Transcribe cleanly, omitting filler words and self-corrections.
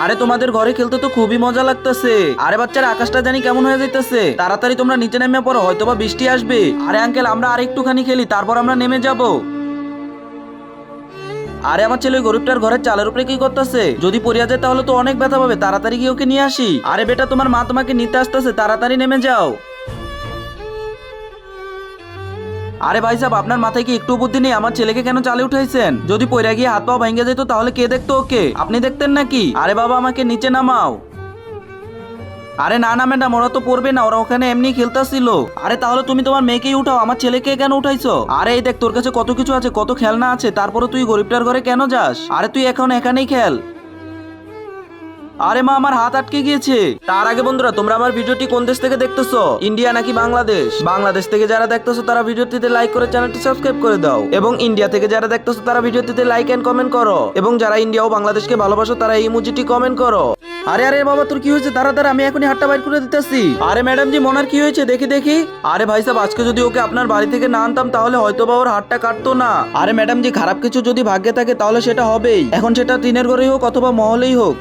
আরে তোমাদের ঘরে খেলতে তো খুবই মজা লাগতেছে। আরে বাচ্চারা আকাশটা জানি কেমন হয়ে যাইতেছে, তাড়াতাড়ি তোমরা নিচে নেমে পড়ো, হয়তোবা বৃষ্টি আসবে। আরে আঙ্কেল আমরা আর একটুখানি খেলি, তারপর আমরা নেমে যাব। আরে আমার ছেলে ওই গরিবটার ঘরের চালের উপরে কি করতেছে? যদি পড়িয়া যায় তাহলে তো অনেক ব্যথা পাবে, তাড়াতাড়ি গিয়ে ওকে নিয়ে আসি। আরে বেটা তোমার মা তোমাকে নিতে আসতেছে, তাড়াতাড়ি নেমে যাও। আরে ভাই সাহেব আপনার মাথায় কি একটু বুদ্ধি নেই? আমার ছেলেকে কেন চালে উঠাইছেন? যদি পয়রা গিয়ে হাত পা ভেঙে যেত তাহলে কে দেখতো ওকে? আপনি দেখতেন নাকি? আরে বাবা আমাকে নিচে নামাও। আরে না না ম্যাডাম, ওরা তো পড়বে না, ওরা ওখানে এমনি খেলতেছিল। আরে তাহলে তুমি তোমার মেয়েকেই উঠাও, আমার ছেলেকে কেন উঠাইছো? আরে এই দেখ তোর কাছে কত কিছু আছে, কত খেলনা আছে, তারপরে তুই গরিবটার ঘরে কেন যাস? আরে তুই এখন এখানেই খেল। আরে মা আমার হাত আটকে গিয়েছে। তার আগে বন্ধুরা তোমরা আমার ভিডিওটি কোন দেশ থেকে দেখতেছো, ইন্ডিয়া নাকি বাংলাদেশ? বাংলাদেশ থেকে যারা দেখতেছো তারা ভিডিওটিতে লাইক করে চ্যানেলটি সাবস্ক্রাইব করে দাও, এবং ইন্ডিয়া থেকে যারা দেখতেছো তারা ভিডিওটিতে লাইক এন্ড কমেন্ট করো, এবং যারা ইন্ডিয়া ও বাংলাদেশকে ভালোবাসো তারা এই ইমোজিটি কমেন্ট করো। আরে আরে বাবা তোর কি হয়েছে? তাড়াতাড়ি আমি এখনই হাতটা বাইর করে দিতেছি। আরে ম্যাডাম জি মনার কি হয়েছে দেখি দেখি। আরে ভাই সাহেব আজকে যদি ওকে আপনার বাড়ি থেকে না আনতাম তাহলে হয়তো বা ওর হাতটা কাটতো না। আরে ম্যাডাম জি খারাপ কিছু যদি ভাগ্যে থাকে তাহলে সেটা হবেই, এখন সেটা টিনের ঘরেই হোক অথবা মহলেই হোক।